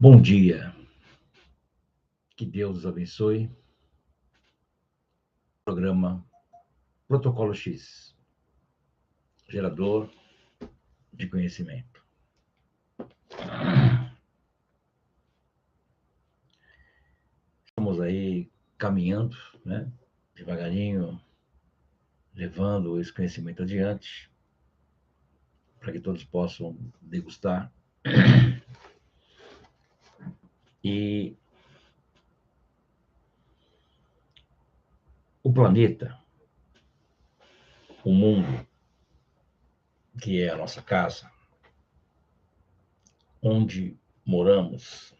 Bom dia, que Deus os abençoe. Programa Protocolo X, gerador de conhecimento. Estamos aí caminhando, né, devagarinho, levando esse conhecimento adiante, para que todos possam degustar. E o planeta, o mundo, que é a nossa casa, onde moramos,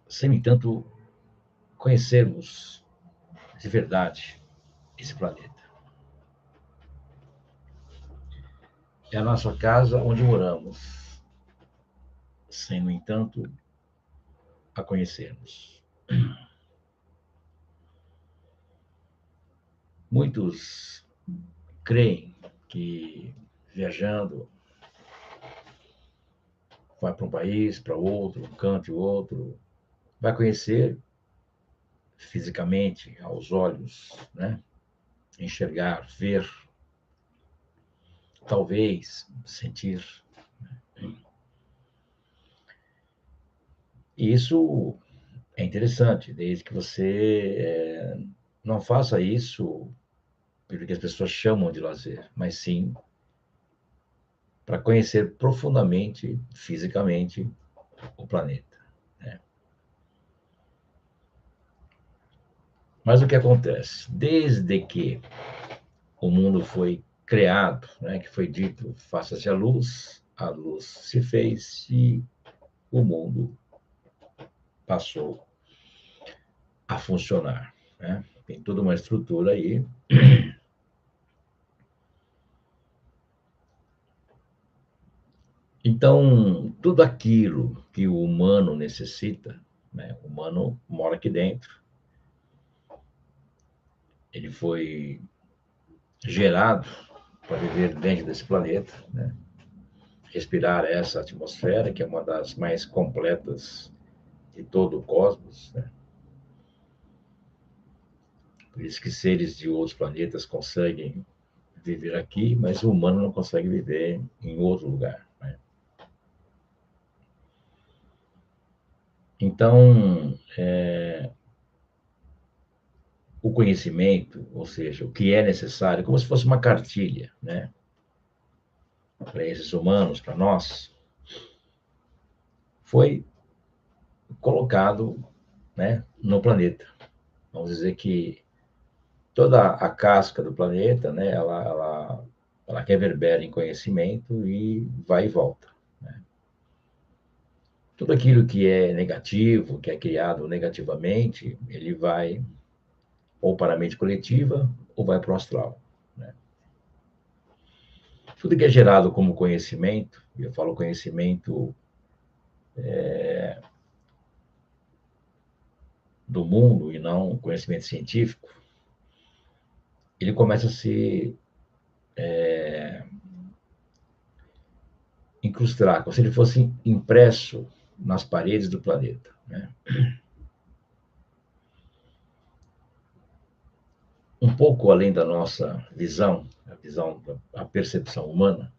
sem, no entanto, conhecermos de verdade esse planeta. É a nossa casa onde moramos, sem, no entanto, a conhecermos. Muitos creem que viajando vai para um país, para outro, um canto e outro, vai conhecer fisicamente, aos olhos, né? Enxergar, ver, talvez sentir. E isso é interessante, desde que você não faça isso pelo que as pessoas chamam de lazer, mas sim para conhecer profundamente, fisicamente, o planeta. Né? Mas o que acontece? Desde que o mundo foi criado, né, que foi dito, faça-se a luz se fez e o mundo passou a funcionar. Né? Tem toda uma estrutura aí. Então, tudo aquilo que o humano necessita, né, o humano mora aqui dentro, ele foi gerado para viver dentro desse planeta, né? Respirar essa atmosfera, que é uma das mais completas de todo o cosmos. Né? Por isso que seres de outros planetas conseguem viver aqui, mas o humano não consegue viver em outro lugar. Né? Então, o conhecimento, ou seja, o que é necessário, como se fosse uma cartilha, né? Para esses humanos, para nós, foi colocado, né, no planeta. Vamos dizer que toda a casca do planeta, né, ela reverbera em conhecimento e vai e volta. Né? Tudo aquilo que é negativo, que é criado negativamente, ele vai ou para a mente coletiva ou vai para o astral. Né? Tudo que é gerado como conhecimento, e eu falo conhecimento do mundo e não conhecimento científico, ele começa a se incrustar, como se ele fosse impresso nas paredes do planeta. Né? Um pouco além da nossa visão, a percepção humana,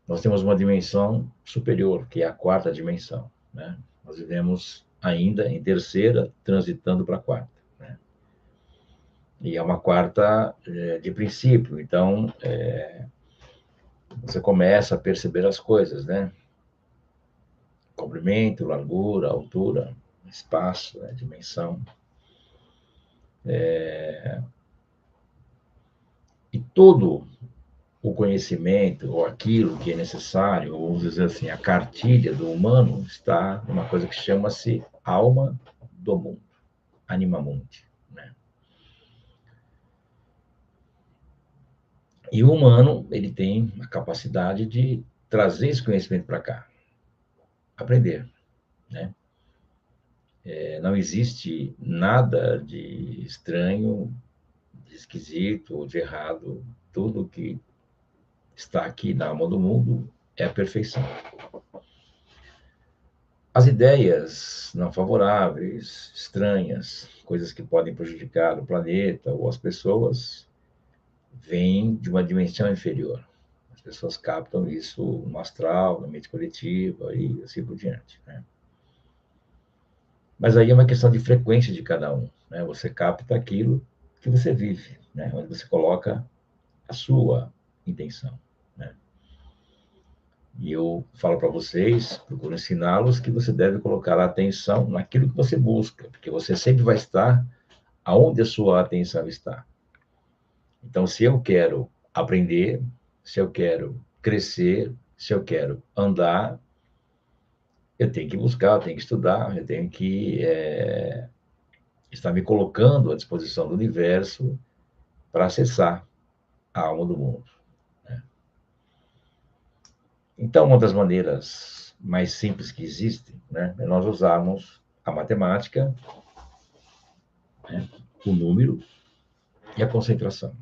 nós temos uma dimensão superior, que é a quarta dimensão. Né? Nós vivemos ainda em terceira, transitando para a quarta. Né? E é uma quarta de princípio, então você começa a perceber as coisas, né? Comprimento, largura, altura, espaço, né? Dimensão. E todo o conhecimento, ou aquilo que é necessário, ou vamos dizer assim, a cartilha do humano, está numa coisa que chama-se alma do mundo, anima mundi. Né? E o humano, ele tem a capacidade de trazer esse conhecimento para cá, aprender. Né? Não existe nada de estranho, de esquisito ou de errado. Tudo que está aqui na alma do mundo é a perfeição. As ideias não favoráveis, estranhas, coisas que podem prejudicar o planeta ou as pessoas, vêm de uma dimensão inferior. As pessoas captam isso no astral, na mente coletiva e assim por diante, né? Mas aí é uma questão de frequência de cada um, né? Você capta aquilo que você vive, né? Onde você coloca a sua intenção, né? E eu falo para vocês, procuro ensiná-los que você deve colocar a atenção naquilo que você busca, porque você sempre vai estar aonde a sua atenção está. Então, se eu quero aprender, se eu quero crescer, se eu quero andar, eu tenho que buscar, eu tenho que estudar, eu tenho que estar me colocando à disposição do universo para acessar a alma do mundo, né? Então, uma das maneiras mais simples que existem, né, é nós usarmos a matemática, né, o número e a concentração.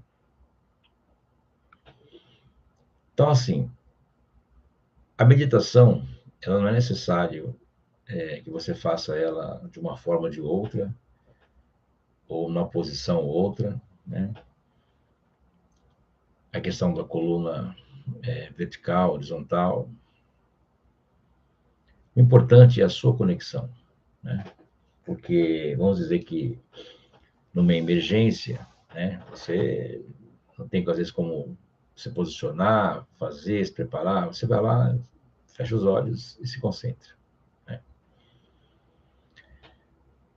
Então, assim, a meditação, ela não é necessário que você faça ela de uma forma ou de outra, ou numa posição ou outra, né? A questão da coluna vertical, horizontal. O importante é a sua conexão, né? Porque vamos dizer que numa emergência, né, você não tem, às vezes, como se posicionar, fazer, se preparar, você vai lá, fecha os olhos e se concentra, né?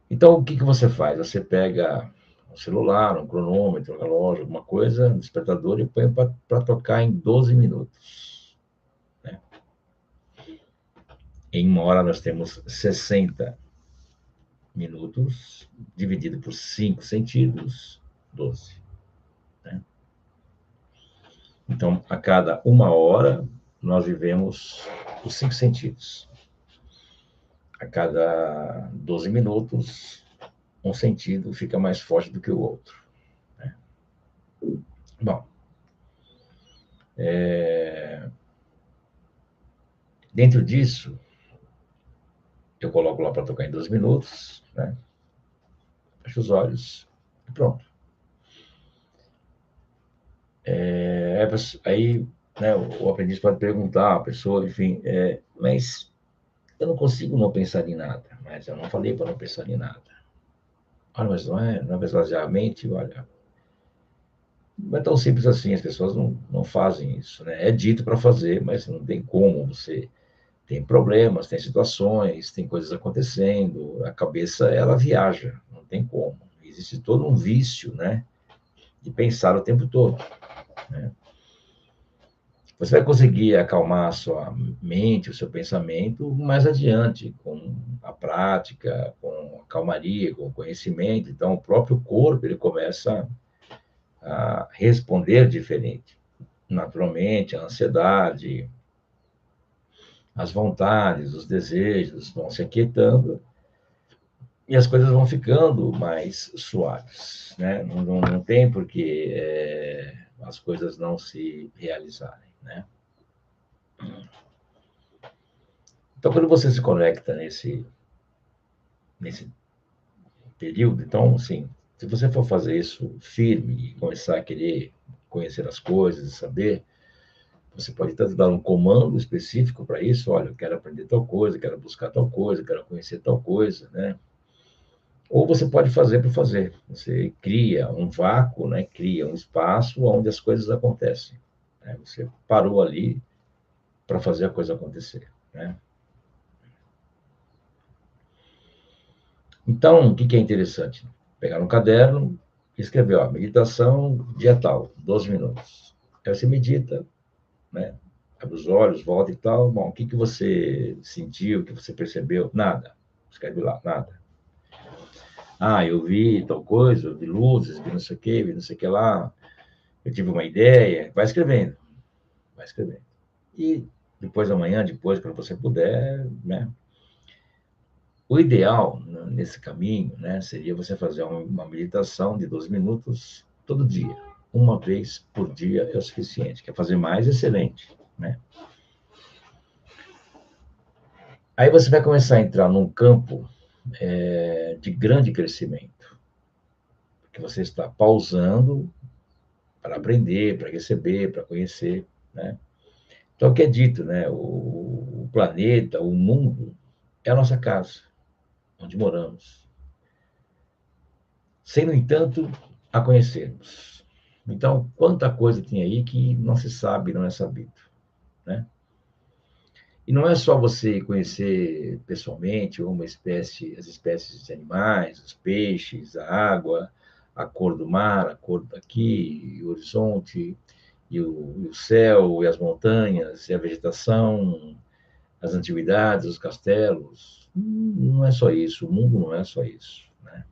Então, o que que você faz? Você pega um celular, um cronômetro, um relógio, alguma coisa, um despertador e põe para tocar em 12 minutos, né? Em uma hora nós temos 60 minutos, dividido por 5 sentidos, 12, né? Então, a cada uma hora, nós vivemos os 5 sentidos. A cada 12 minutos, um sentido fica mais forte do que o outro, né? Bom, dentro disso, eu coloco lá para tocar em 12 minutos, né? Fecho os olhos e pronto. Aí, né, o aprendiz pode perguntar, a pessoa, enfim, mas eu não consigo não pensar em nada. Mas eu não falei para não pensar em nada. Olha, mas não é esvaziar, olha. Não é tão simples assim, as pessoas não fazem isso, né? É dito para fazer, mas não tem como. Você tem problemas, tem situações, tem coisas acontecendo, a cabeça, ela viaja, não tem como. Existe todo um vício, né, de pensar o tempo todo, né? Você vai conseguir acalmar a sua mente, o seu pensamento mais adiante, com a prática, com a calmaria, com o conhecimento. Então, o próprio corpo, ele começa a responder diferente. Naturalmente, a ansiedade, as vontades, os desejos vão se aquietando e as coisas vão ficando mais suaves, né? Não tem por que as coisas não se realizarem, né? Então, quando você se conecta nesse período, então, assim, se você for fazer isso firme e começar a querer conhecer as coisas e saber, você pode tanto dar um comando específico para isso, olha, eu quero aprender tal coisa, quero buscar tal coisa, quero conhecer tal coisa, né? Ou você pode fazer por fazer. Você cria um vácuo, né? Cria um espaço onde as coisas acontecem, né? Você parou ali para fazer a coisa acontecer, né? Então, o que é interessante? Pegar um caderno e escrever, ó, meditação dia tal, 12 minutos. Aí você medita, né? Abre os olhos, volta e tal. Bom, o que você sentiu, o que você percebeu? Nada. Escreve lá, nada. Ah, eu vi tal coisa, eu vi luzes, vi não sei o que, vi não sei o que lá. Eu tive uma ideia. Vai escrevendo, vai escrevendo. E depois amanhã, depois, quando você puder, né? O ideal nesse caminho, né, seria você fazer uma meditação de 12 minutos todo dia. Uma vez por dia é o suficiente. Quer fazer mais? Excelente, né? Aí você vai começar a entrar num campo de grande crescimento, porque você está pausando para aprender, para receber, para conhecer, né? Então, o que é dito, né? O planeta, o mundo, é a nossa casa, onde moramos. Sem, no entanto, a conhecermos. Então, quanta coisa tem aí que não se sabe, não é sabido, né? E não é só você conhecer pessoalmente uma espécie, as espécies de animais, os peixes, a água, a cor do mar, a cor daqui, o horizonte, e o céu, e as montanhas, e a vegetação, as antiguidades, os castelos. Não é só isso, o mundo não é só isso, né?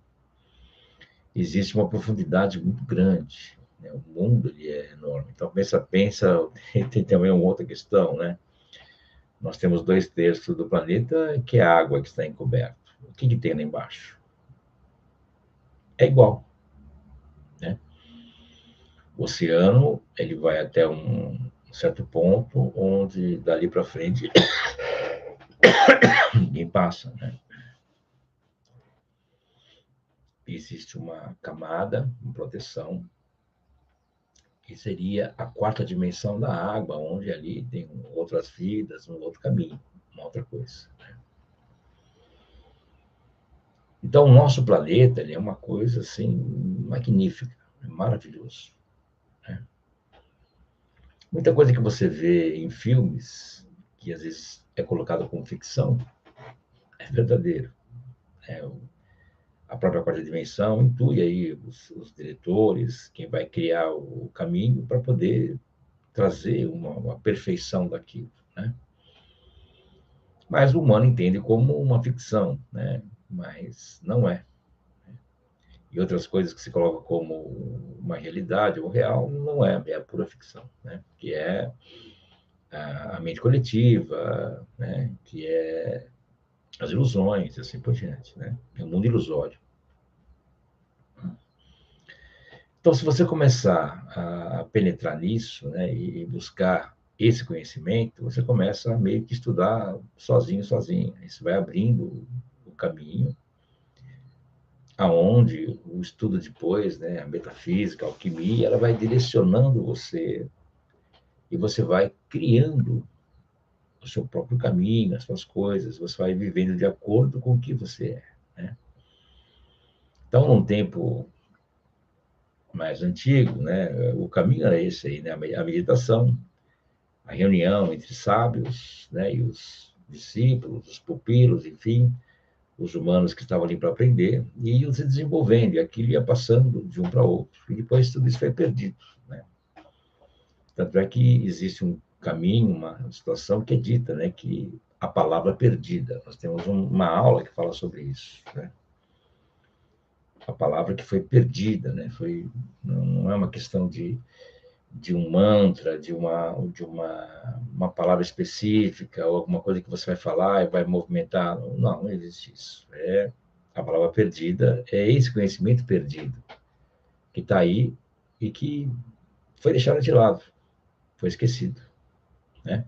Existe uma profundidade muito grande, né? O mundo ele é enorme. Então, pensa, tem também uma outra questão, né? Nós temos 2/3 do planeta que é água que está encoberto. O que tem lá embaixo? É igual, né? O oceano, ele vai até um certo ponto, onde dali para frente ninguém passa, né? Existe uma camada, uma proteção, que seria a quarta dimensão da água, onde ali tem outras vidas, um outro caminho, uma outra coisa. Então, o nosso planeta ele é uma coisa assim magnífica, maravilhoso, né? Muita coisa que você vê em filmes, que às vezes é colocado como ficção, é verdadeiro. Né? A própria quarta dimensão intui aí os diretores, quem vai criar o caminho para poder trazer uma perfeição daquilo, né? Mas o humano entende como uma ficção, né? Mas não é. E outras coisas que se colocam como uma realidade ou real, não é, é pura ficção, né? Que é a mente coletiva, né? Que é as ilusões, e assim por diante, né? É um mundo ilusório. Então, se você começar a penetrar nisso, né, e buscar esse conhecimento, você começa a meio que estudar sozinho, sozinho. Isso vai abrindo o caminho, aonde o estudo depois, né, a metafísica, a alquimia, ela vai direcionando você e você vai criando o seu próprio caminho, as suas coisas, você vai vivendo de acordo com o que você é, né? Então, num tempo mais antigo, né, o caminho era esse aí, né, a meditação, a reunião entre sábios, né, e os discípulos, os pupilos, enfim, os humanos que estavam ali para aprender, e iam se desenvolvendo, e aquilo ia passando de um para outro. E depois tudo isso foi perdido, né? Tanto é que existe um caminho, uma situação que é dita, né, que a palavra perdida. Nós temos uma aula que fala sobre isso, né? A palavra que foi perdida, né? Não é uma questão de um mantra, uma palavra específica, ou alguma coisa que você vai falar e vai movimentar. Não, não existe isso. A palavra perdida é esse conhecimento perdido, que está aí e que foi deixado de lado, foi esquecido, né?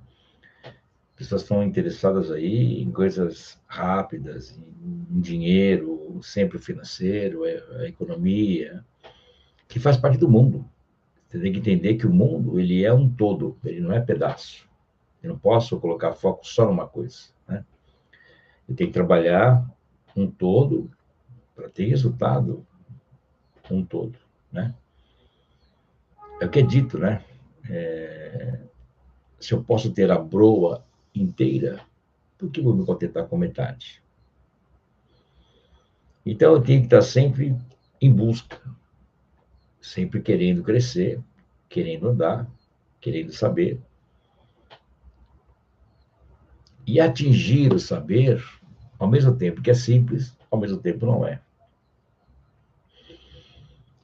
Pessoas estão interessadas aí em coisas rápidas, em dinheiro, sempre o financeiro, a economia, que faz parte do mundo. Você tem que entender que o mundo ele é um todo, ele não é pedaço. Eu não posso colocar foco só numa coisa, né? Eu tenho que trabalhar um todo para ter resultado um todo, né? É o que é dito, né? Se eu posso ter a broa inteira, por que vou me contentar com metade? Então eu tenho que estar sempre em busca, sempre querendo crescer, querendo andar, querendo saber. E atingir o saber, ao mesmo tempo que é simples, ao mesmo tempo não é.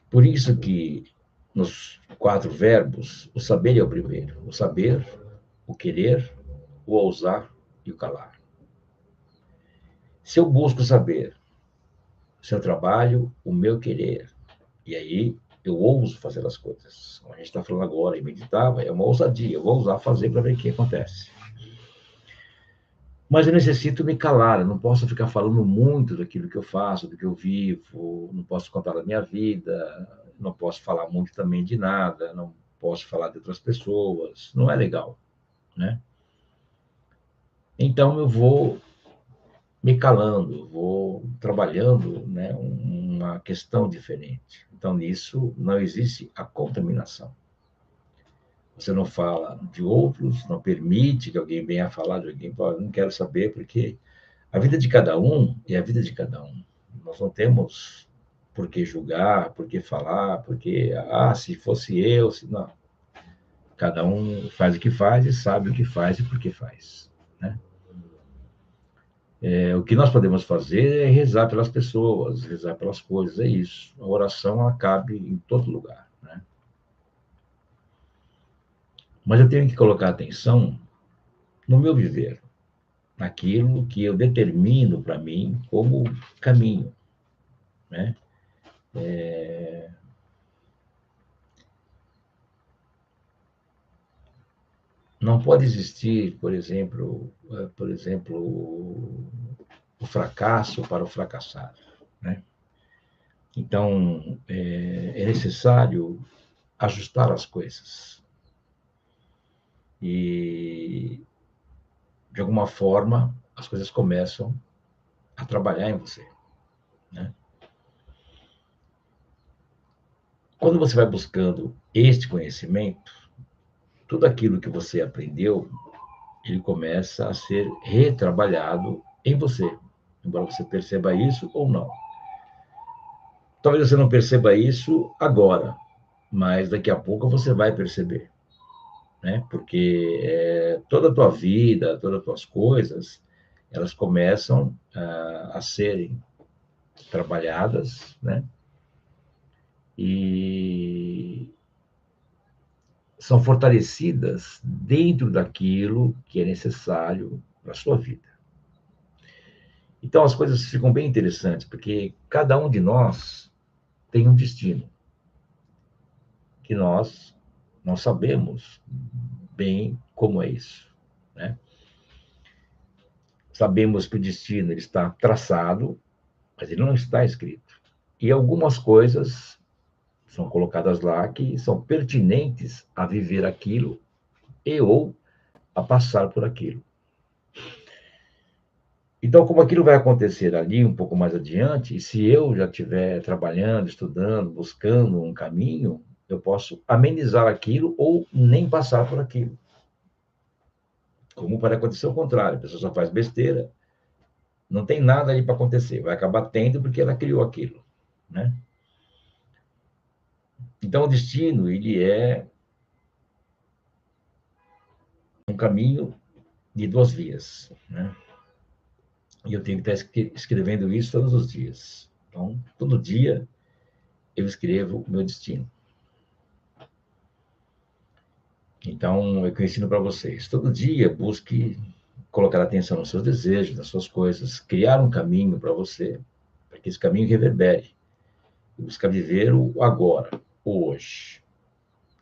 Por isso que nos 4 verbos, o saber é o primeiro. O saber, o querer, o ousar e o calar. Se eu busco saber o seu trabalho, o meu querer, e aí eu ouso fazer as coisas. Como a gente está falando agora, em meditar, é uma ousadia. Eu vou ousar fazer para ver o que acontece. Mas eu necessito me calar, eu não posso ficar falando muito daquilo que eu faço, do que eu vivo, não posso contar da minha vida, não posso falar muito também de nada, não posso falar de outras pessoas, não é legal, né? Então eu vou me calando, vou trabalhando, né, uma questão diferente. Então nisso não existe a contaminação. Você não fala de outros, não permite que alguém venha falar de alguém, não quero saber, porque a vida de cada um é a vida de cada um. Nós não temos por que julgar, por que falar, porque, se fosse eu, se não. Cada um faz o que faz e sabe o que faz e por que faz, né? O que nós podemos fazer é rezar pelas pessoas, rezar pelas coisas, é isso. A oração, ela cabe em todo lugar, né? Mas eu tenho que colocar atenção no meu viver, naquilo que eu determino para mim como caminho, né? Não pode existir, por exemplo, o fracasso para o fracassado, né? Então, é necessário ajustar as coisas e, de alguma forma, as coisas começam a trabalhar em você, né? Quando você vai buscando este conhecimento, tudo aquilo que você aprendeu, ele começa a ser retrabalhado em você, embora você perceba isso ou não. Talvez você não perceba isso agora, mas daqui a pouco você vai perceber, né? Porque toda a tua vida, todas as tuas coisas, elas começam a serem trabalhadas, né? E são fortalecidas dentro daquilo que é necessário para a sua vida. Então as coisas ficam bem interessantes, porque cada um de nós tem um destino que nós não sabemos bem como é isso, né? Sabemos que o destino ele está traçado, mas ele não está escrito. E algumas coisas são colocadas lá que são pertinentes a viver aquilo e ou a passar por aquilo. Então, como aquilo vai acontecer ali um pouco mais adiante, e se eu já estiver trabalhando, estudando, buscando um caminho, eu posso amenizar aquilo ou nem passar por aquilo. Como pode acontecer o contrário, a pessoa só faz besteira, não tem nada ali para acontecer, vai acabar tendo porque ela criou aquilo, né? Então, o destino, ele é um caminho de duas vias, né? E eu tenho que estar escrevendo isso todos os dias. Então, todo dia eu escrevo o meu destino. Então, é o que eu ensino para vocês. Todo dia busque colocar atenção nos seus desejos, nas suas coisas, criar um caminho para você, para que esse caminho reverbere. E buscar viver o agora, o hoje,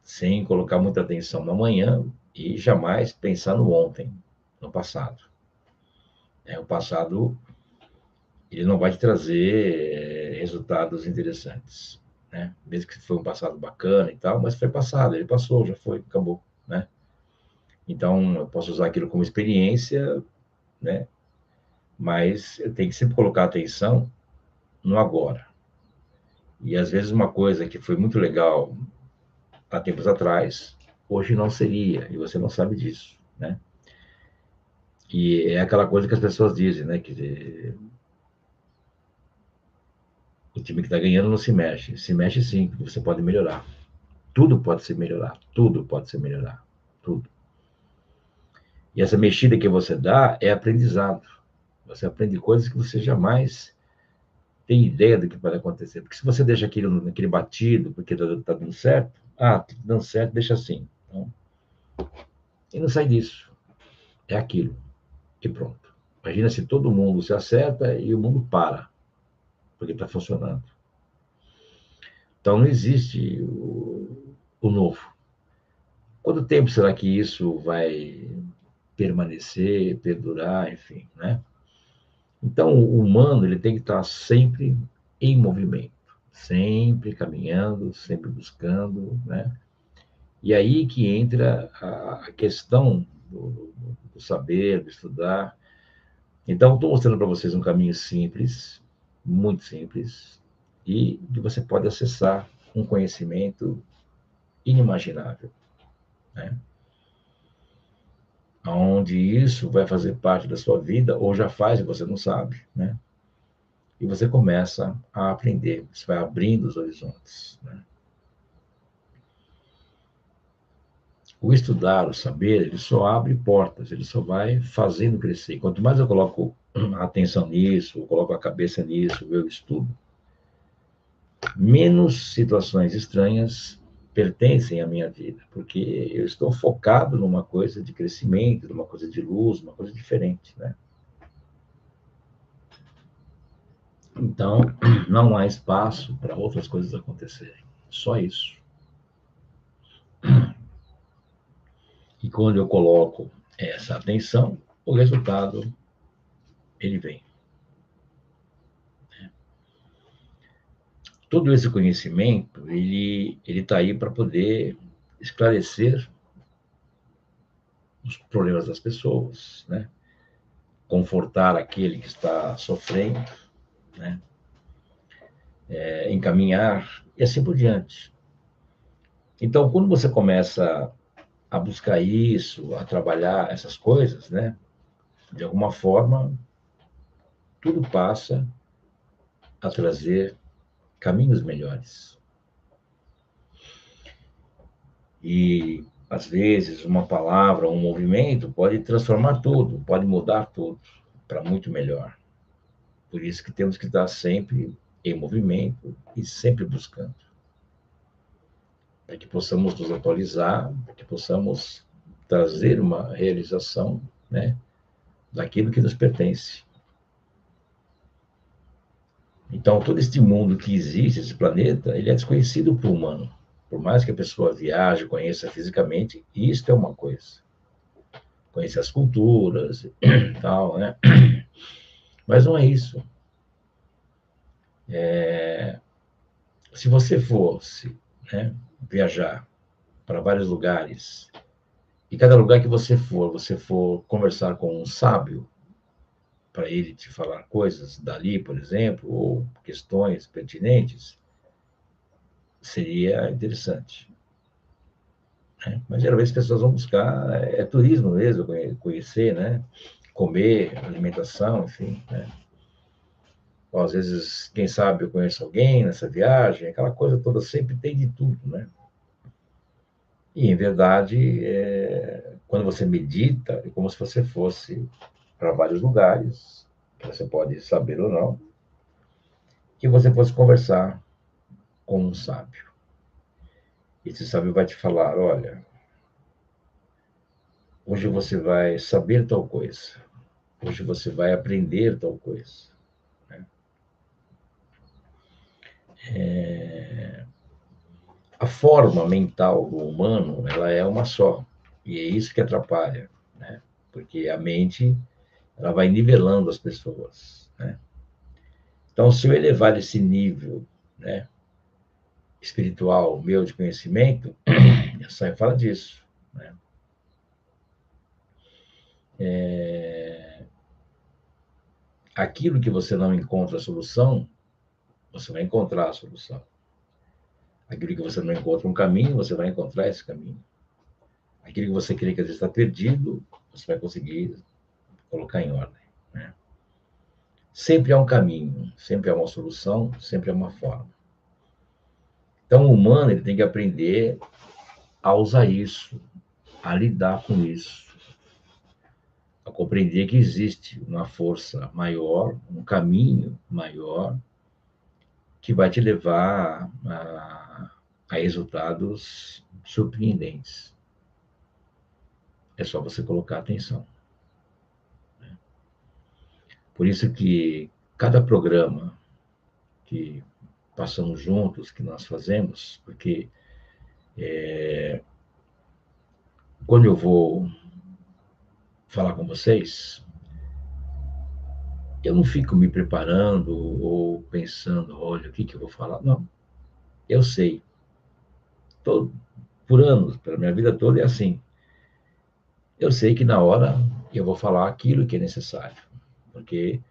sem colocar muita atenção no amanhã e jamais pensar no ontem, no passado. O passado, ele não vai te trazer resultados interessantes, né? Mesmo que foi um passado bacana e tal, mas foi passado, ele passou, já foi, acabou, né? Então, eu posso usar aquilo como experiência, né? Mas eu tenho que sempre colocar atenção no agora. E às vezes uma coisa que foi muito legal há tempos atrás, hoje não seria, e você não sabe disso, né? E é aquela coisa que as pessoas dizem, né? Que o time que está ganhando não se mexe. Se mexe sim, porque você pode melhorar. Tudo pode ser melhorar, tudo pode ser melhorar, tudo. E essa mexida que você dá é aprendizado. Você aprende coisas que você jamais tem ideia do que pode acontecer. Porque se você deixa aquilo naquele batido, porque está dando certo, tá dando certo, deixa assim. Então, e não sai disso. É aquilo. E pronto. Imagina se todo mundo se acerta e o mundo para, porque está funcionando. Então não existe o novo. Quanto tempo será que isso vai permanecer, perdurar, enfim, né? Então, o humano ele tem que estar sempre em movimento, sempre caminhando, sempre buscando, né? E aí que entra a questão do saber, do estudar. Então, estou mostrando para vocês um caminho simples, muito simples, e que você pode acessar um conhecimento inimaginável, né? Onde isso vai fazer parte da sua vida, ou já faz e você não sabe, né? E você começa a aprender, você vai abrindo os horizontes, né? O estudar, o saber, ele só abre portas, ele só vai fazendo crescer. Quanto mais eu coloco atenção nisso, eu coloco a cabeça nisso, eu estudo, menos situações estranhas pertencem à minha vida, porque eu estou focado numa coisa de crescimento, numa coisa de luz, uma coisa diferente, né? Então, não há espaço para outras coisas acontecerem. Só isso. E quando eu coloco essa atenção, o resultado, ele vem. Todo esse conhecimento, ele está aí para poder esclarecer os problemas das pessoas, né? Confortar aquele que está sofrendo, né? Encaminhar e assim por diante. Então, quando você começa a buscar isso, a trabalhar essas coisas, né? De alguma forma, tudo passa a trazer caminhos melhores. E, às vezes, uma palavra, um movimento pode transformar tudo, pode mudar tudo para muito melhor. Por isso que temos que estar sempre em movimento e sempre buscando, para que possamos nos atualizar, para que possamos trazer uma realização, né, daquilo que nos pertence. Então, todo este mundo que existe, esse planeta, ele é desconhecido para o humano. Por mais que a pessoa viaje, conheça fisicamente, isto é uma coisa. Conhecer as culturas e tal, né? Mas não é isso. Se você fosse, né, viajar para vários lugares, e cada lugar que você for conversar com um sábio, para ele te falar coisas dali, por exemplo, ou questões pertinentes, seria interessante, né? Mas geralmente as pessoas vão buscar, turismo mesmo, conhecer, né? Comer, alimentação, enfim, né? Ou, às vezes, quem sabe eu conheço alguém nessa viagem, aquela coisa toda, sempre tem de tudo, né? E, em verdade, quando você medita, é como se você fosse para vários lugares, que você pode saber ou não, que você fosse conversar com um sábio. Esse sábio vai te falar: olha, hoje você vai saber tal coisa, hoje você vai aprender tal coisa, né? A forma mental do humano, ela é uma só, e é isso que atrapalha, né? Porque a mente, ela vai nivelando as pessoas, né? Então, se eu elevar esse nível, né, espiritual meu de conhecimento, eu saio fala disso, né? Aquilo que você não encontra a solução, você vai encontrar a solução. Aquilo que você não encontra um caminho, você vai encontrar esse caminho. Aquilo que você crê que às vezes está perdido, você vai conseguir colocar em ordem, né? Sempre há um caminho, sempre há uma solução, sempre há uma forma. Então, o humano ele tem que aprender a usar isso, a lidar com isso, a compreender que existe uma força maior, um caminho maior, que vai te levar a resultados surpreendentes. É só você colocar atenção. Por isso que cada programa que passamos juntos, que nós fazemos, porque quando eu vou falar com vocês, eu não fico me preparando ou pensando, olha, o que que eu vou falar. Não, eu sei. Todo, por anos, pela minha vida toda é assim. Eu sei que na hora eu vou falar aquilo que é necessário, porque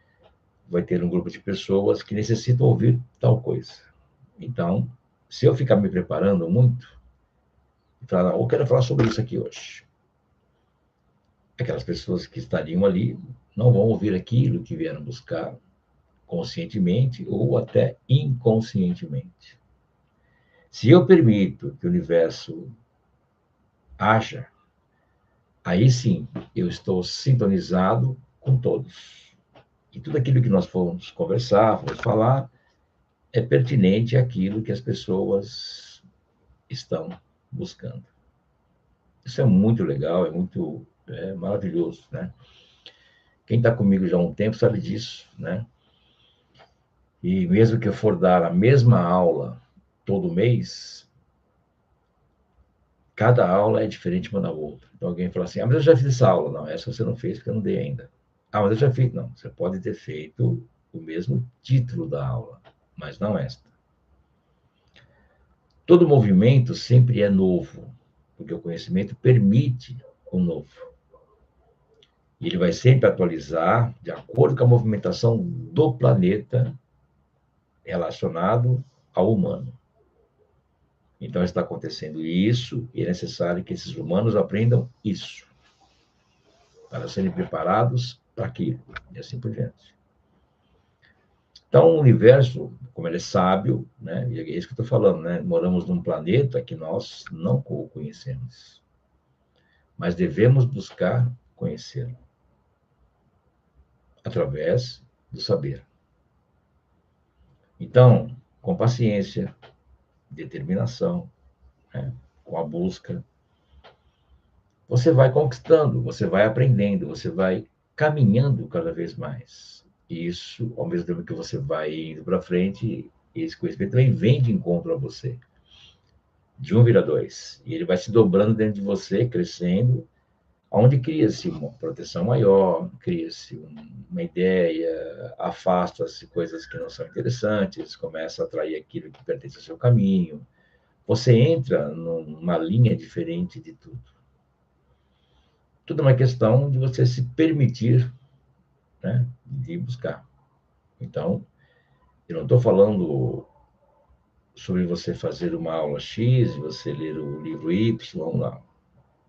vai ter um grupo de pessoas que necessitam ouvir tal coisa. Então, se eu ficar me preparando muito, e falar, não, eu quero falar sobre isso aqui hoje, aquelas pessoas que estariam ali não vão ouvir aquilo que vieram buscar conscientemente ou até inconscientemente. Se eu permito que o universo haja, aí sim eu estou sintonizado com todos. E tudo aquilo que nós formos conversar, formos falar, é pertinente àquilo que as pessoas estão buscando. Isso é muito legal, é maravilhoso, né? Quem está comigo já há um tempo sabe disso, né? E mesmo que eu for dar a mesma aula todo mês, cada aula é diferente uma da outra. Então alguém fala assim, ah, mas eu já fiz essa aula. Não, essa você não fez porque eu não dei ainda. Ah, mas eu já fiz. Não, você pode ter feito o mesmo título da aula, mas não esta. Todo movimento sempre é novo, porque o conhecimento permite o novo. E ele vai sempre atualizar de acordo com a movimentação do planeta relacionado ao humano. Então está acontecendo isso e é necessário que esses humanos aprendam isso para serem preparados para aquilo e assim por diante. Então, o universo, como ele é sábio, né, e é isso que eu estou falando, né, moramos num planeta que nós não conhecemos, mas devemos buscar conhecê-lo através do saber. Então, com paciência, determinação, né, com a busca, você vai conquistando, você vai aprendendo, você vai caminhando cada vez mais. E isso, ao mesmo tempo que você vai indo para frente, esse conhecimento também vem de encontro a você. De um vira dois. E ele vai se dobrando dentro de você, crescendo, onde cria-se uma proteção maior, cria-se uma ideia, afasta-se coisas que não são interessantes, começa a atrair aquilo que pertence ao seu caminho. Você entra numa linha diferente de tudo. Tudo é uma questão de você se permitir, né, de buscar. Então, eu não estou falando sobre você fazer uma aula X, você ler o livro Y, não.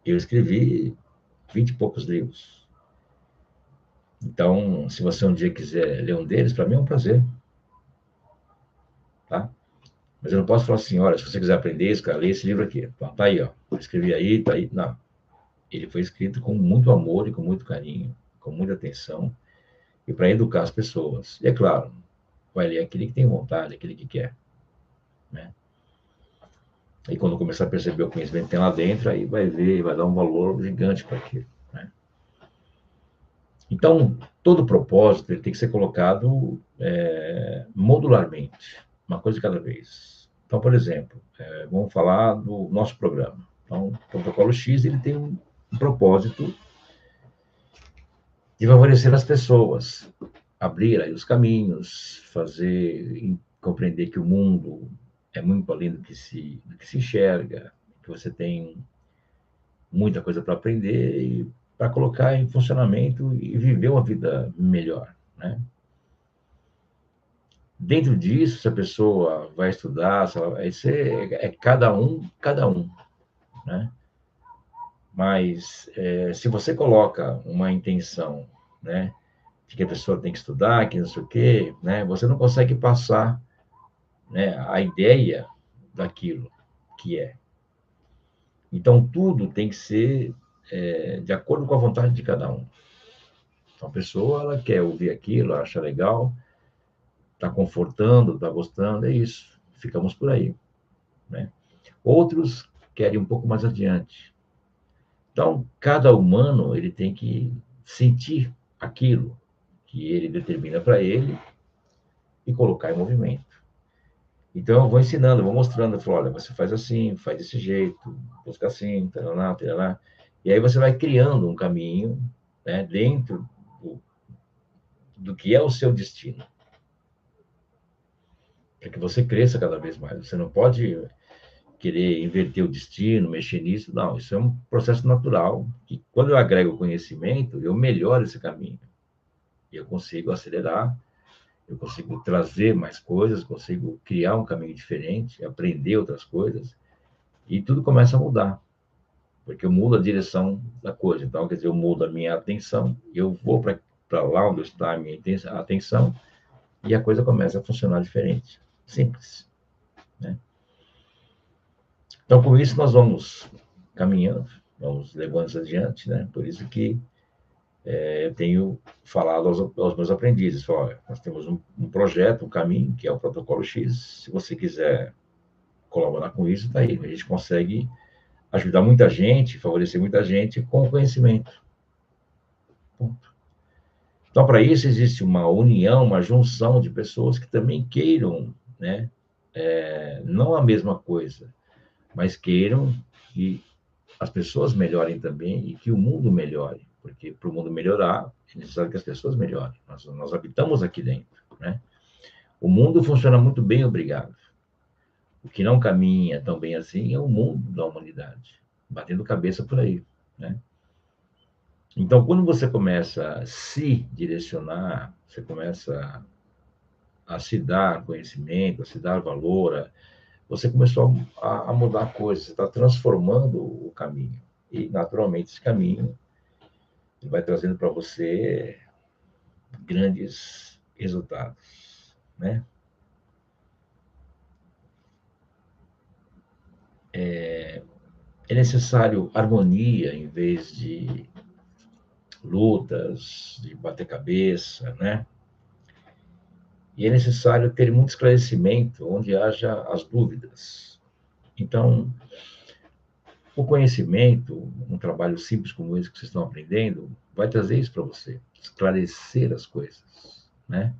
Eu escrevi 20 e poucos livros. Então, se você um dia quiser ler um deles, para mim é um prazer, tá? Mas eu não posso falar assim, olha, se você quiser aprender isso, cara, lê esse livro aqui. Tá aí, ó. Eu escrevi aí, tá aí. Não. Ele foi escrito com muito amor e com muito carinho, com muita atenção, e para educar as pessoas. E é claro, vai ler aquele que tem vontade, aquele que quer, né? E quando começar a perceber o conhecimento que tem lá dentro, aí vai ver, vai dar um valor gigante para aquilo, né? Então, todo propósito ele tem que ser colocado modularmente, uma coisa de cada vez. Então, por exemplo, vamos falar do nosso programa. Então, o protocolo X ele tem um propósito de favorecer as pessoas, abrir aí os caminhos, fazer compreender que o mundo é muito além do que se enxerga, que você tem muita coisa para aprender e para colocar em funcionamento e viver uma vida melhor, né? Dentro disso, se a pessoa vai estudar, isso é cada um, né? Mas se você coloca uma intenção, né, de que a pessoa tem que estudar, que não sei o quê, né, você não consegue passar, né, a ideia daquilo que é. Então, tudo tem que ser de acordo com a vontade de cada um. Então, a pessoa, ela quer ouvir aquilo, acha legal, está confortando, está gostando, é isso. Ficamos por aí, né? Outros querem um pouco mais adiante. Então, cada humano, ele tem que sentir aquilo que ele determina para ele e colocar em movimento. Então, eu vou ensinando, eu vou mostrando, eu falo, olha, você faz assim, faz desse jeito, busca assim, taraná, taraná. E aí você vai criando um caminho, né, dentro do que é o seu destino, para que você cresça cada vez mais. Você não pode querer inverter o destino, mexer nisso, não. Isso é um processo natural, que quando eu agrego conhecimento, eu melhoro esse caminho. E eu consigo acelerar, eu consigo trazer mais coisas, consigo criar um caminho diferente, aprender outras coisas, e tudo começa a mudar, porque eu mudo a direção da coisa. Então, quer dizer, eu mudo a minha atenção, eu vou para lá onde está a minha atenção, e a coisa começa a funcionar diferente. Simples, né? Então, com isso, nós vamos caminhando, vamos levando isso adiante, né? Por isso que eu tenho falado aos meus aprendizes, falo, olha, nós temos um projeto, um caminho, que é o Protocolo X, se você quiser colaborar com isso, está aí, a gente consegue ajudar muita gente, favorecer muita gente com conhecimento. Ponto. Então, para isso, existe uma união, uma junção de pessoas que também queiram, né, não a mesma coisa, mas queiram que as pessoas melhorem também e que o mundo melhore, porque para o mundo melhorar, é necessário que as pessoas melhorem. Nós habitamos aqui dentro, né? O mundo funciona muito bem, obrigado. O que não caminha tão bem assim é o mundo da humanidade, batendo cabeça por aí, né? Então, quando você começa a se direcionar, você começa a se dar conhecimento, a se dar valor, você começou a mudar coisas, você está transformando o caminho. E, naturalmente, esse caminho vai trazendo para você grandes resultados, né? É necessário harmonia em vez de lutas, de bater cabeça, né? E é necessário ter muito esclarecimento onde haja as dúvidas. Então, o conhecimento, um trabalho simples como esse que vocês estão aprendendo, vai trazer isso para você, esclarecer as coisas, né?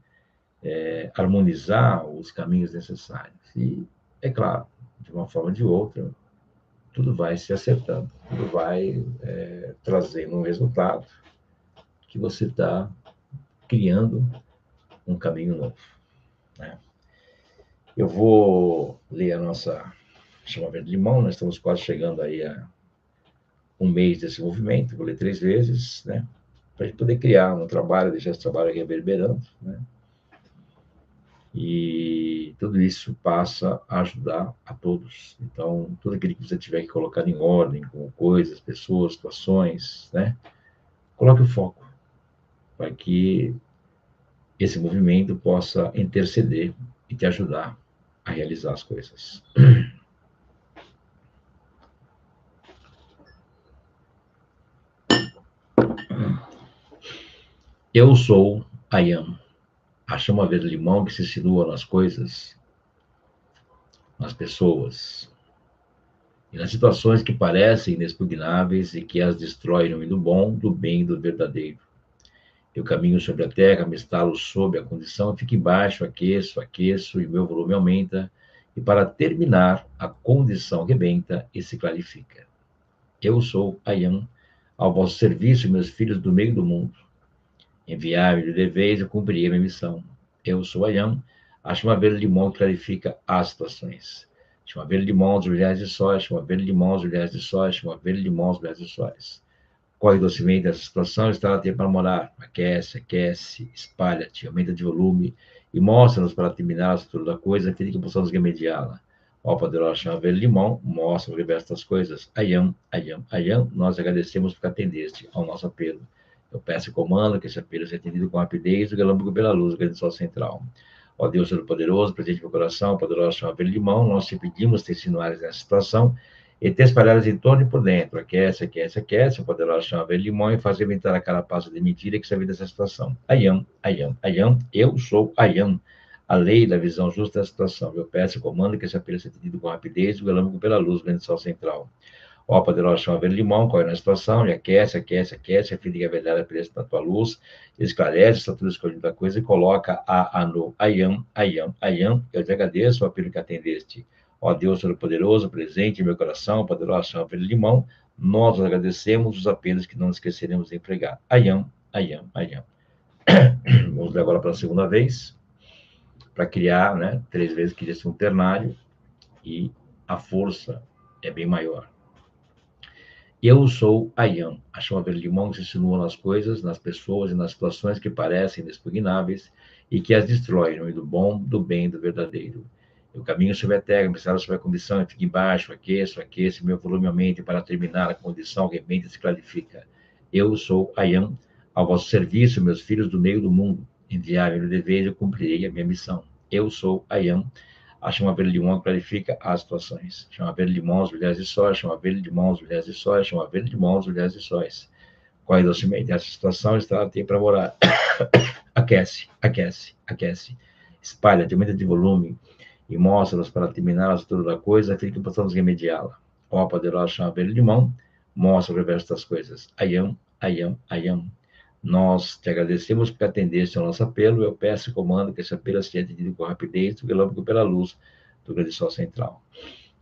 Harmonizar os caminhos necessários. E, é claro, de uma forma ou de outra, tudo vai se acertando, tudo vai trazendo um resultado que você está criando um caminho novo, né? Eu vou ler a nossa chama verde limão, nós estamos quase chegando aí a um mês desse movimento, vou ler 3 vezes, né? Para a gente poder criar um trabalho, deixar esse trabalho reverberando, né? E tudo isso passa a ajudar a todos. Então, tudo aquilo que você tiver que colocar em ordem, com coisas, pessoas, situações, né? Coloque o foco para que esse movimento possa interceder e te ajudar a realizar as coisas. Eu sou Ayam, a chama verde-limão que se insinua nas coisas, nas pessoas, e nas situações que parecem inexpugnáveis e que as destroem no do bom, do bem e do verdadeiro. Eu caminho sobre a terra, me instalo sob a condição, fico embaixo, aqueço, e meu volume aumenta, e para terminar, a condição rebenta e se clarifica. Eu sou Ayam, ao vosso serviço, meus filhos do meio do mundo. Enviai-me de deveis, eu cumprirei minha missão. Eu sou Ayam, a chama verde limão que clarifica as situações. Chama verde limão, os milhares de sóis, chama verde limão, os milhares de sóis, chama verde limão, os milhares de sóis. Corre docemente essa situação, está a tempo para morar. Aquece, espalha-te, aumenta de volume e mostra-nos para terminar a estrutura da coisa, a fim de que possamos remediá-la. Ó poderosa chama verde limão, mostra o universo das coisas. Ayam, nós agradecemos porque atendeste ao nosso apelo. Eu peço e comando que esse apelo seja atendido com rapidez do galâmbuco pela luz do grande sol central. Ó Deus Todo-Poderoso, presente no meu coração, poderosa chama verde limão, nós te pedimos testemunhar nessa situação e ter espalhadas em torno e por dentro. Aquece, o poderosa chama verde limão e fazer inventar a carapaça de mentira que se havia dessa situação. Ayam, eu sou Ayam, a lei da visão justa da situação. Eu peço e comando que esse apelo seja atendido com rapidez do galâmbuco pela luz do grande sol central. Ó poderosa chama verde limão, corre na situação, e aquece, aquece, aquece, a fim de que a verdade apareça na tua luz, esclarece, está tudo escondido da coisa, e coloca a no ayam, ayam, ayam. Eu te agradeço, ó pelo que atendeste. Ó Deus Todo-Poderoso, presente em meu coração, poderosa chama verde limão, nós agradecemos os apelos que não esqueceremos de empregar. Ayam, ayam, ayam. Vamos agora para a segunda vez, para criar, né? 3 vezes cria-se um ternário, e a força é bem maior. Eu sou Ayam, a chama verde limão que se insinua nas coisas, nas pessoas e nas situações que parecem inexpugnáveis e que as destrói, no meio do bom, do bem, do verdadeiro. Eu caminho sobre a terra, me instalo sobre a condição, e fico embaixo, aqueço, meu volume aumenta, e para terminar a condição, remete e se clarifica. Eu sou Ayam, ao vosso serviço, meus filhos do meio do mundo. Enviai-me no dever e eu cumprirei a minha missão. Eu sou Ayam, a chama verde limão clarifica as situações. Chama verde limão, as mulheres de sóis, chama verde limão, as mulheres de sóis, chama verde limão, as mulheres de sóis. Corre docemente essa situação, está tem para morar. Aquece, aquece, aquece. Espalha, aumenta de volume e mostra-nos para terminar a estrutura da coisa, a fim de que possamos remediá-la. Ó poderosa chama verde limão, mostra o reverso das coisas. Ayam, ayam, ayam. Nós te agradecemos por atendeste ao nosso apelo. Eu peço e comando que esse apelo seja atendido com rapidez, do pela luz do grande sol central.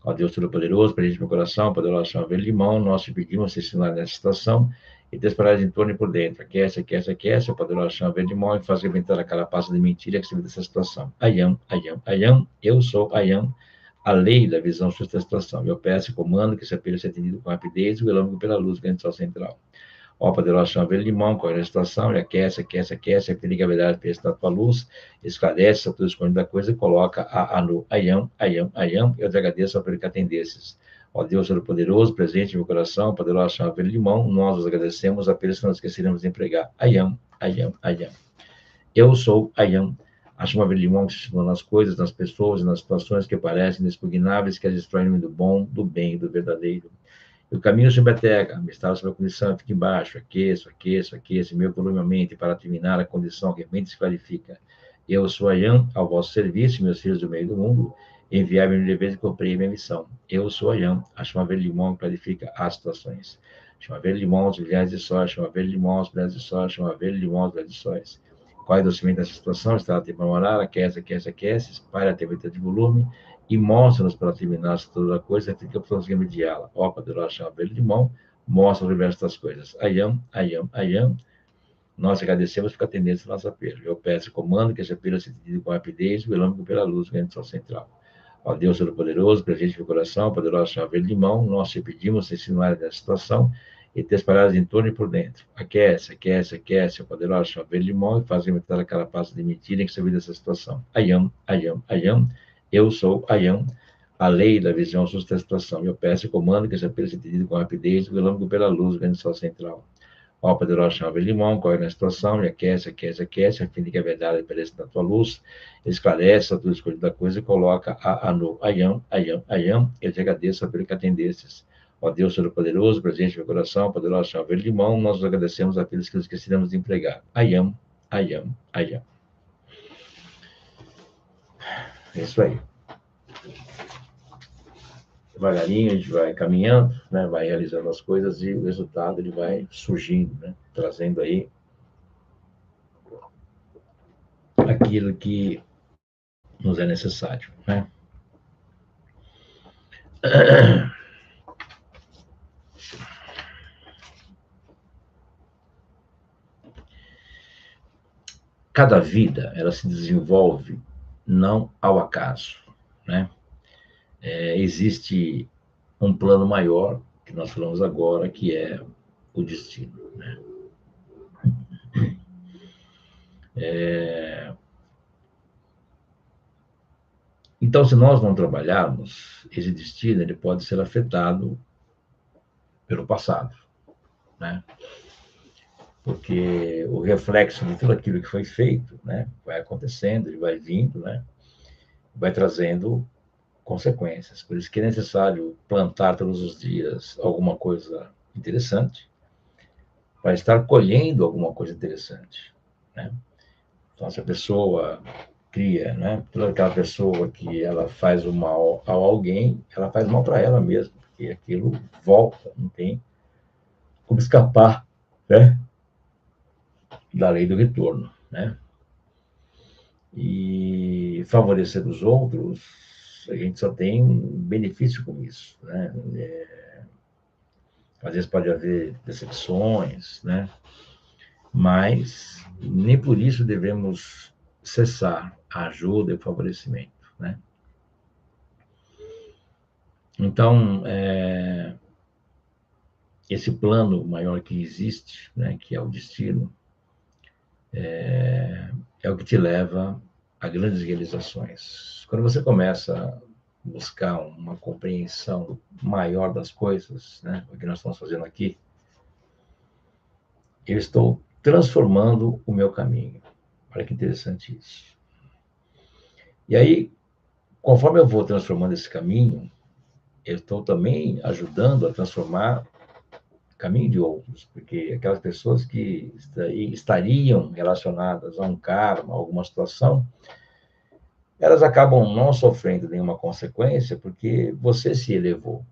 Ó Deus Todo-Poderoso, presente no meu coração, poderosa chama verde limão, nós te pedimos ensinar nessa situação e te espalhares em torno e por dentro. Aquece, aquece, aquece, poderosa chama verde limão, e faz reventar a carapaça de mentira que se vê dessa situação. Ayam, ayam, ayam, eu sou Ayam, a lei da visão sobre esta situação. Eu peço e comando que esse apelo seja atendido com rapidez, do pela luz do grande sol central. Ó poderosa chama verde limão, corre a situação, e aquece, aquece, aquece, a gravidade pensa na tua luz, esclarece a tua esconde da coisa e coloca a no ayam, ayam, ayam. Eu te agradeço pelo que atendesses. Ó Deus Todo-Poderoso, presente em meu coração, poderosa chama verde limão, nós os agradecemos, apenas que não esqueceremos de empregar. Ayam, ayam, ayam. Eu sou Ayam, a chama verde limão que se insinua nas coisas, nas pessoas e nas situações que parecem inexpugnáveis, que as destroem no meio do bom, do bem e do verdadeiro. Eu caminho sobre a terra, me instalo sobre a condição, fico embaixo, aqueço, aqueço, aqueço, meu volume aumenta, e para terminar a condição realmente se clarifica. Eu sou Ayam, ao vosso serviço, meus filhos do meio do mundo, enviai-me no dever e cumprir minha missão. Eu sou Ayam, a chama verde limão que clarifica as situações. Chama verde limão, as milhares de sóis, chama verde limão, as milhares de sóis, chama verde limão, as milhares de sóis. Corre docemente nessa situação, está a tempo para morar, aquece, aquece, aquece, espalha a temperatura de volume, e mostra-nos para terminar toda a coisa, que possamos remediá-la. Ó poderosa chama verde limão, mostra o reverso das coisas. Ayam, ayam, ayam. Nós agradecemos por atender esse nosso apelo. Eu peço e comando que esse apelo seja atendido com rapidez, velando pela luz do grande sol central. Ó Deus Todo-Poderoso, presente no coração, poderosa chama verde limão, nós te pedimos ensinar nessa situação e te espalhadas em torno e por dentro. Aquece, aquece, aquece, poderosa chama verde limão, e faz aumentar a carapaça de mentira em que se vive dessa situação. Ayam, ayam, ayam. Eu sou Ayam, a lei da visão sobre a situação. Eu peço e comando que esse apelo seja entendido com rapidez, velando pela luz do grande sol central. Ó poderosa chama verde limão, corre na situação, e aquece, aquece, aquece, a fim de que a verdade apareça na tua luz, esclarece a tua escolha da coisa e coloca a no Ayam, ayam, ayam. Eu te agradeço pelo que atendestes. Ó Deus Todo-Poderoso, presente no meu coração, poderosa chama verde limão, nós os agradecemos àqueles que nos esqueceremos de empregar. Ayam, ayam, ayam. É isso aí. Devagarinho a gente vai caminhando, né, vai realizando as coisas e o resultado ele vai surgindo, né, trazendo aí aquilo que nos é necessário, né? Cada vida ela se desenvolve não ao acaso, né? Existe um plano maior que nós falamos agora, que é o destino, né? Então, se nós não trabalharmos, esse destino ele pode ser afetado pelo passado, né? Porque o reflexo de tudo aquilo que foi feito, né, vai acontecendo, ele vai vindo, né, vai trazendo consequências. Por isso que é necessário plantar todos os dias alguma coisa interessante para estar colhendo alguma coisa interessante, né? Então, se a pessoa né, toda aquela pessoa que ela faz o mal a alguém, ela faz mal para ela mesma, porque aquilo volta, não tem como escapar, né, da lei do retorno, né? E favorecer os outros, a gente só tem benefício com isso, né? Às vezes pode haver decepções, né? Mas nem por isso devemos cessar a ajuda e o favorecimento, né? Então, esse plano maior que existe, né, que é o destino, é o que te leva a grandes realizações. Quando você começa a buscar uma compreensão maior das coisas, né, o que nós estamos fazendo aqui, eu estou transformando o meu caminho. Olha que interessante isso. E aí, conforme eu vou transformando esse caminho, eu estou também ajudando a transformar o caminho de outros, porque aquelas pessoas que estariam relacionadas a um karma, a alguma situação, elas acabam não sofrendo nenhuma consequência porque você se elevou.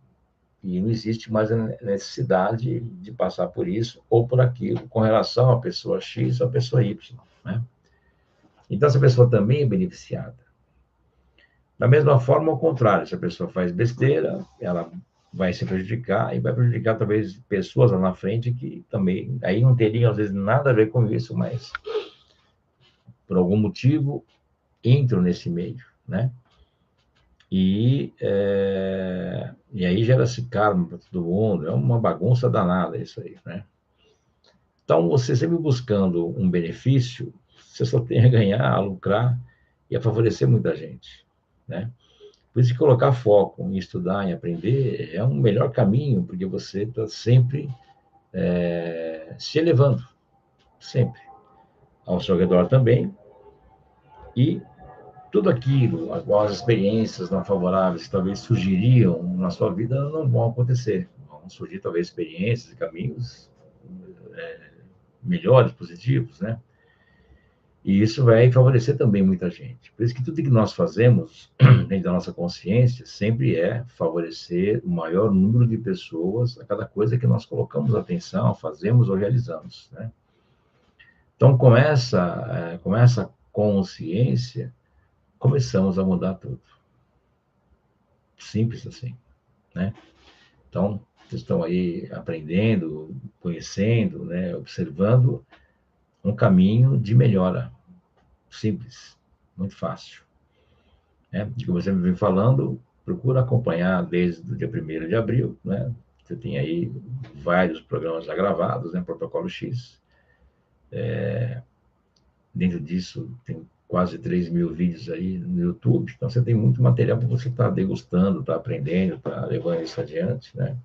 E não existe mais a necessidade de passar por isso ou por aquilo com relação à pessoa X ou à pessoa Y, né? Então, essa pessoa também é beneficiada. Da mesma forma, ao contrário, se a pessoa faz besteira, ela vai se prejudicar e vai prejudicar talvez pessoas lá na frente que também, aí não teriam às vezes nada a ver com isso, mas por algum motivo entram nesse meio, né? E aí gera-se karma para todo mundo, é uma bagunça danada isso aí, né? Então, você sempre buscando um benefício, você só tem a ganhar, a lucrar e a favorecer muita gente, né? Por isso que colocar foco em estudar, em aprender, é um melhor caminho, porque você está sempre se elevando, sempre. Ao seu redor também, e tudo aquilo, as experiências não favoráveis que talvez surgiriam na sua vida não vão acontecer. Vão surgir talvez experiências e caminhos melhores, positivos, né? E isso vai favorecer também muita gente. Por isso que tudo que nós fazemos, dentro da nossa consciência, sempre é favorecer o maior número de pessoas a cada coisa que nós colocamos atenção, fazemos ou realizamos, né? Então, com essa consciência, começamos a mudar tudo. Simples assim, né? Então, vocês estão aí aprendendo, conhecendo, né, observando um caminho de melhora. Simples, muito fácil, né? E como você me vem falando, procura acompanhar desde o dia 1º de abril, né? Você tem aí vários programas já gravados, né? Protocolo X. Dentro disso, tem quase 3.000 vídeos aí no YouTube. Então, você tem muito material para você estar degustando, estar aprendendo, estar levando isso adiante, né?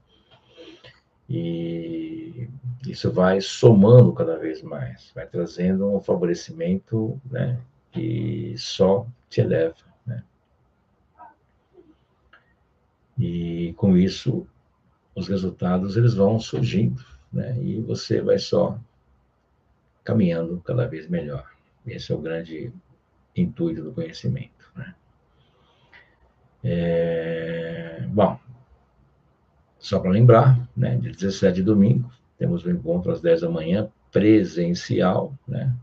E isso vai somando cada vez mais, vai trazendo um favorecimento, né, que só te eleva, né? E com isso, os resultados eles vão surgindo, né? E você vai só caminhando cada vez melhor. Esse é o grande intuito do conhecimento, né? Bom, só para lembrar, né, dia 17 de domingo, temos um encontro às 10 da manhã, presencial, né,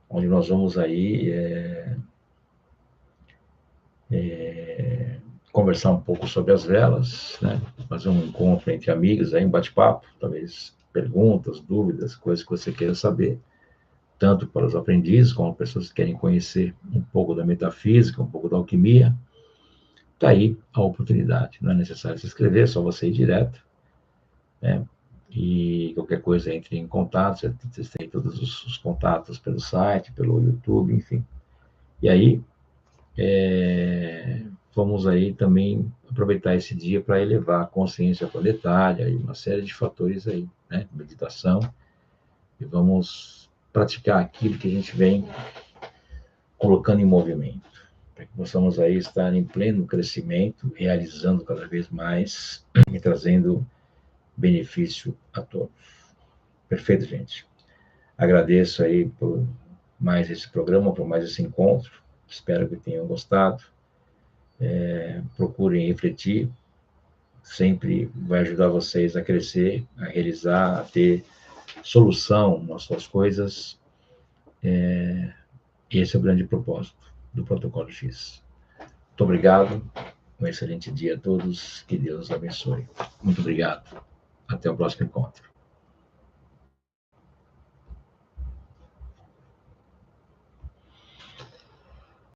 onde nós vamos aí conversar um pouco sobre as velas, né, fazer um encontro entre amigos, aí, um bate-papo, talvez perguntas, dúvidas, coisas que você queira saber, tanto para os aprendizes, como pessoas que querem conhecer um pouco da metafísica, um pouco da alquimia. Está aí a oportunidade, não é necessário se inscrever, é só você ir direto, né? E qualquer coisa entre em contato, você tem todos os contatos pelo site, pelo YouTube, enfim. E aí, vamos aí também aproveitar esse dia para elevar a consciência planetária e uma série de fatores aí, né? Meditação, e vamos praticar aquilo que a gente vem colocando em movimento, para que possamos aí estar em pleno crescimento, realizando cada vez mais e trazendo benefício a todos. Perfeito, gente. Agradeço aí por mais esse programa, por mais esse encontro. Espero que tenham gostado. Procurem refletir, sempre vai ajudar vocês a crescer, a realizar, a ter solução nas suas coisas. Esse é o grande propósito do Protocolo X. Muito obrigado. Um excelente dia a todos. Que Deus abençoe. Muito obrigado. Até o próximo encontro.